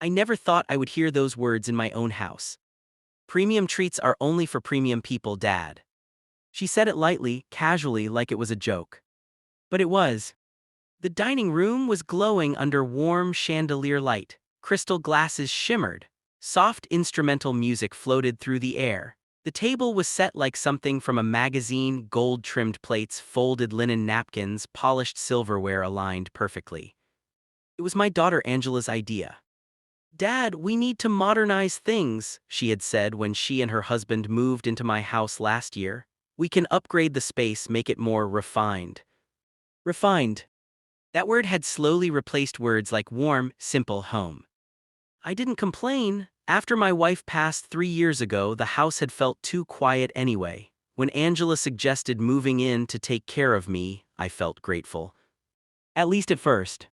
I never thought I would hear those words in my own house. Premium treats are only for premium people, Dad. She said it lightly, casually, like it was a joke. But it was. The dining room was glowing under warm chandelier light. Crystal glasses shimmered. Soft instrumental music floated through the air. The table was set like something from a magazine, gold-trimmed plates, folded linen napkins, polished silverware aligned perfectly. It was my daughter Angela's idea. "Dad, we need to modernize things," she had said when she and her husband moved into my house last year. "We can upgrade the space, make it more refined." Refined. That word had slowly replaced words like warm, simple home. I didn't complain. After my wife passed 3 years ago, the house had felt too quiet anyway. When Angela suggested moving in to take care of me, I felt grateful. At least at first.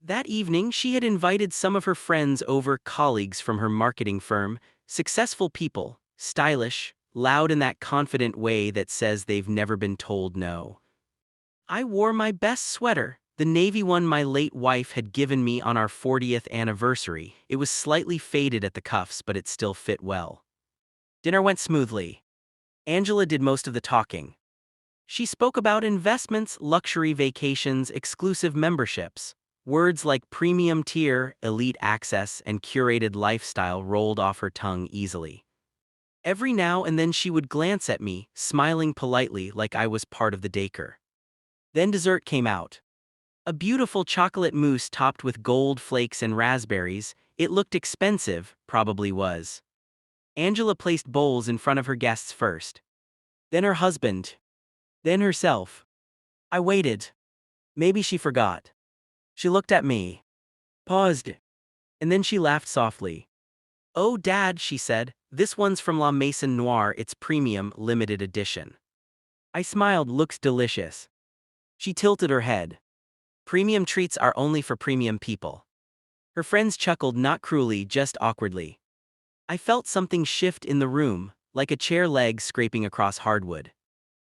That evening, she had invited some of her friends over, colleagues from her marketing firm, successful people, stylish, loud in that confident way that says they've never been told no. I wore my best sweater, the navy one my late wife had given me on our 40th anniversary. It was slightly faded at the cuffs, but it still fit well. Dinner went smoothly. Angela did most of the talking. She spoke about investments, luxury vacations, exclusive memberships. Words like premium tier, elite access, and curated lifestyle rolled off her tongue easily. Every now and then she would glance at me, smiling politely like I was part of the daycare. Then dessert came out. A beautiful chocolate mousse topped with gold flakes and raspberries. It looked expensive, probably was. Angela placed bowls in front of her guests first. Then her husband. Then herself. I waited. Maybe she forgot. She looked at me. Paused. And then she laughed softly. "Oh, Dad," she said, "this one's from La Maison Noire. It's premium, limited edition." I smiled. "Looks delicious." She tilted her head. "Premium treats are only for premium people." Her friends chuckled, not cruelly, just awkwardly. I felt something shift in the room, like a chair leg scraping across hardwood.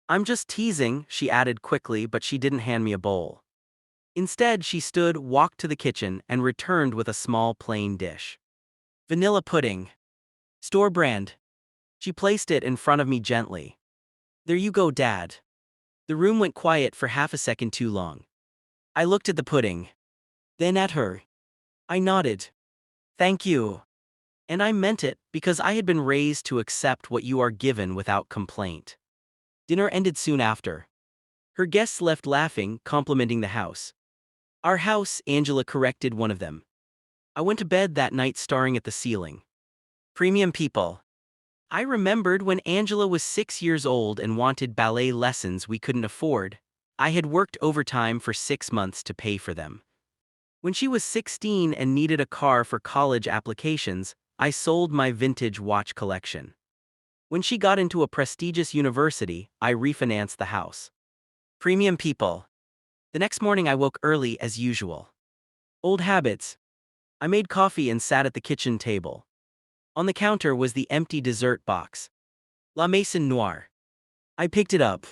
"I'm just teasing," she added quickly, but she didn't hand me a bowl. Instead, she stood, walked to the kitchen, and returned with a small plain dish. Vanilla pudding. Store brand. She placed it in front of me gently. "There you go, Dad." The room went quiet for half a second too long. I looked at the pudding. Then at her. I nodded. "Thank you." And I meant it, because I had been raised to accept what you are given without complaint. Dinner ended soon after. Her guests left laughing, complimenting the house. Our house, Angela corrected one of them. I went to bed that night staring at the ceiling. Premium people. I remembered when Angela was 6 years old and wanted ballet lessons we couldn't afford. I had worked overtime for 6 months to pay for them. When she was 16 and needed a car for college applications, I sold my vintage watch collection. When she got into a prestigious university, I refinanced the house. Premium people. The next morning I woke early as usual. Old habits. I made coffee and sat at the kitchen table. On the counter was the empty dessert box. La Maison Noire. I picked it up.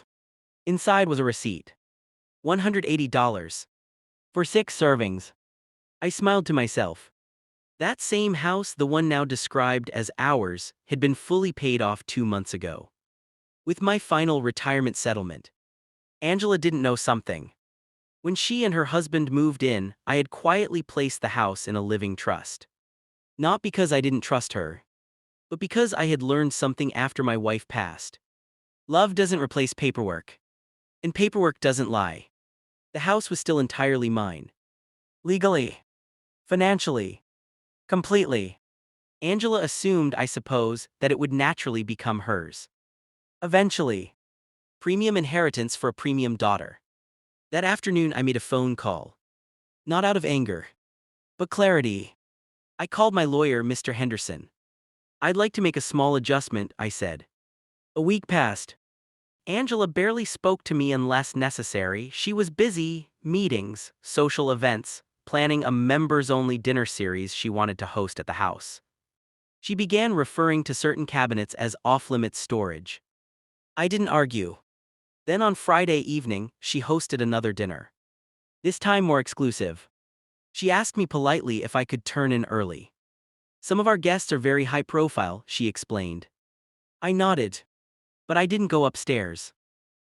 Inside was a receipt. $180. For 6 servings. I smiled to myself. That same house, the one now described as ours, had been fully paid off 2 months ago. With my final retirement settlement. Angela didn't know something. When she and her husband moved in, I had quietly placed the house in a living trust. Not because I didn't trust her, but because I had learned something after my wife passed. Love doesn't replace paperwork. And paperwork doesn't lie. The house was still entirely mine. Legally. Financially. Completely. Angela assumed, I suppose, that it would naturally become hers. Eventually. Premium inheritance for a premium daughter. That afternoon I made a phone call. Not out of anger. But clarity. I called my lawyer, Mr. Henderson. "I'd like to make a small adjustment," I said. A week passed. Angela barely spoke to me unless necessary. She was busy, meetings, social events, planning a members-only dinner series she wanted to host at the house. She began referring to certain cabinets as off-limits storage. I didn't argue. Then on Friday evening, she hosted another dinner. This time more exclusive. She asked me politely if I could turn in early. Some of our guests are very high profile, she explained. I nodded. But I didn't go upstairs.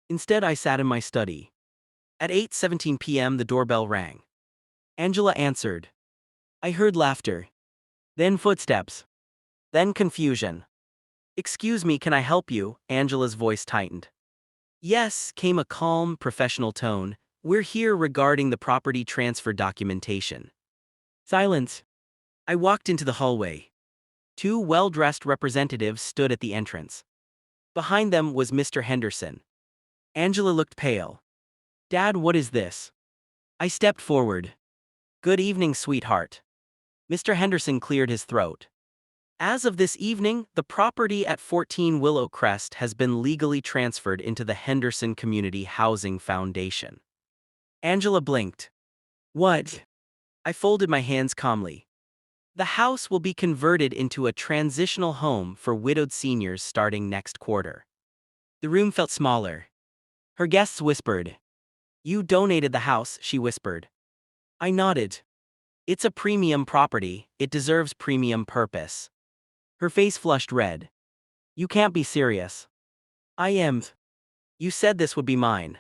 Instead, I sat in my study. At 8:17 p.m. the doorbell rang. Angela answered. I heard laughter. Then footsteps. Then confusion. Excuse me, can I help you? Angela's voice tightened. Yes, came a calm, professional tone. We're here regarding the property transfer documentation. Silence. I walked into the hallway. Two well-dressed representatives stood at the entrance. Behind them was Mr. Henderson. Angela looked pale. Dad, what is this? I stepped forward. Good evening, sweetheart. Mr. Henderson cleared his throat. As of this evening, the property at 14 Willow Crest has been legally transferred into the Henderson Community Housing Foundation. Angela blinked. What? I folded my hands calmly. The house will be converted into a transitional home for widowed seniors starting next quarter. The room felt smaller. Her guests whispered. You donated the house, she whispered. I nodded. It's a premium property, it deserves premium purpose. Her face flushed red. You can't be serious. I am. You said this would be mine.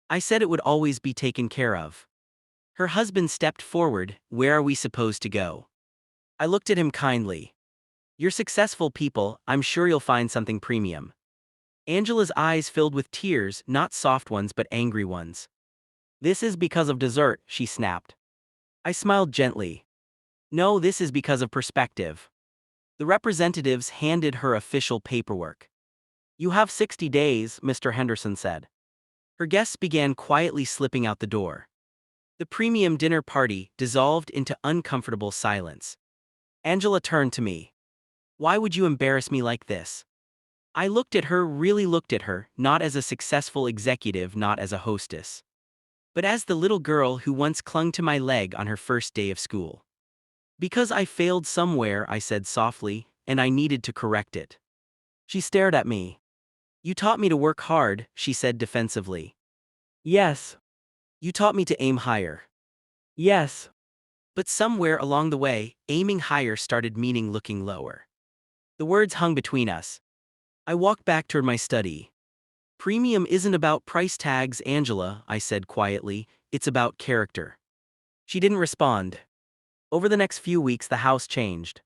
I said it would always be taken care of. Her husband stepped forward. Where are we supposed to go? I looked at him kindly. You're successful people, I'm sure you'll find something premium. Angela's eyes filled with tears, not soft ones but angry ones. This is because of dessert, she snapped. I smiled gently. No, this is because of perspective. The representatives handed her official paperwork. You have 60 days, Mr. Henderson said. Her guests began quietly slipping out the door. The premium dinner party dissolved into uncomfortable silence. Angela turned to me. Why would you embarrass me like this? I looked at her, really looked at her, not as a successful executive, not as a hostess, but as the little girl who once clung to my leg on her first day of school. Because I failed somewhere, I said softly, and I needed to correct it. She stared at me. You taught me to work hard, she said defensively. Yes. You taught me to aim higher. Yes. But somewhere along the way, aiming higher started meaning looking lower. The words hung between us. I walked back toward my study. Premium isn't about price tags, Angela, I said quietly, it's about character. She didn't respond. Over the next few weeks, the house changed.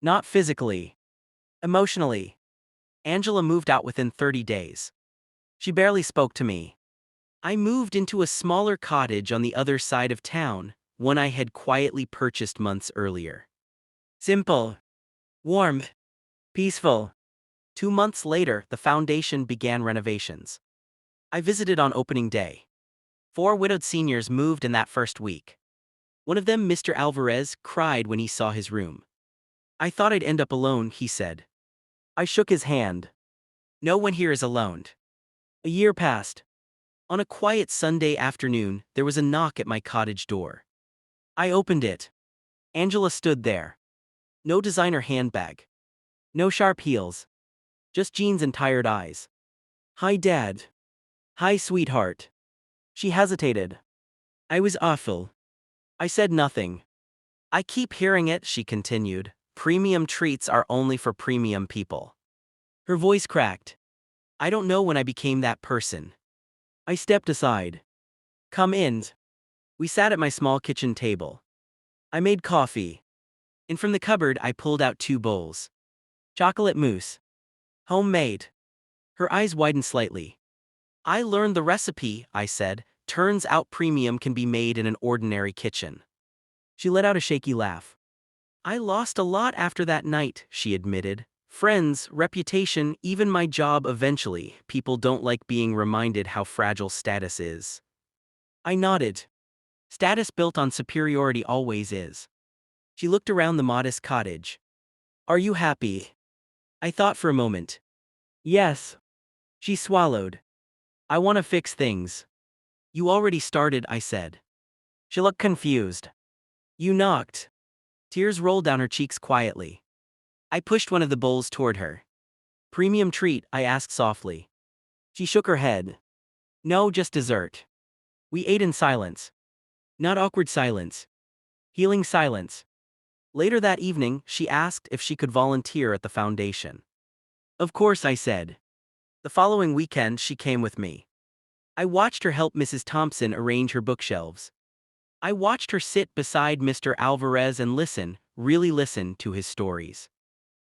Not physically. Emotionally. Angela moved out within 30 days. She barely spoke to me. I moved into a smaller cottage on the other side of town, one I had quietly purchased months earlier. Simple. Warm. Peaceful. 2 months later, the foundation began renovations. I visited on opening day. 4 widowed seniors moved in that first week. One of them, Mr. Alvarez, cried when he saw his room. I thought I'd end up alone, he said. I shook his hand. No one here is alone. A year passed. On a quiet Sunday afternoon, there was a knock at my cottage door. I opened it. Angela stood there. No designer handbag. No sharp heels. Just jeans and tired eyes. Hi, Dad. Hi, sweetheart. She hesitated. I was awful. I said nothing. I keep hearing it, she continued. Premium treats are only for premium people. Her voice cracked. I don't know when I became that person. I stepped aside. Come in. We sat at my small kitchen table. I made coffee. And from the cupboard I pulled out 2 bowls. Chocolate mousse. Homemade. Her eyes widened slightly. I learned the recipe, I said. Turns out premium can be made in an ordinary kitchen. She let out a shaky laugh. I lost a lot after that night, she admitted. Friends, reputation, even my job eventually. People don't like being reminded how fragile status is. I nodded. Status built on superiority always is. She looked around the modest cottage. Are you happy? I thought for a moment. Yes. She swallowed. I want to fix things. You already started, I said. She looked confused. You knocked. Tears rolled down her cheeks quietly. I pushed one of the bowls toward her. Premium treat, I asked softly. She shook her head. No, just dessert. We ate in silence. Not awkward silence. Healing silence. Later that evening, she asked if she could volunteer at the foundation. Of course, I said. The following weekend, she came with me. I watched her help Mrs. Thompson arrange her bookshelves. I watched her sit beside Mr. Alvarez and listen, really listen to his stories.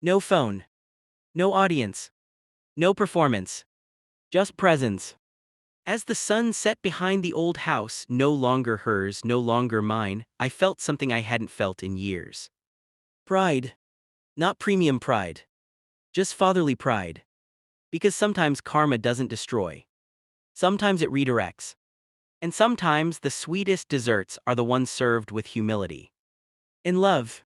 No phone. No audience. No performance. Just presence. As the sun set behind the old house, no longer hers, no longer mine, I felt something I hadn't felt in years. Pride. Not premium pride. Just fatherly pride. Because sometimes karma doesn't destroy. Sometimes it redirects. And sometimes the sweetest desserts are the ones served with humility. In love,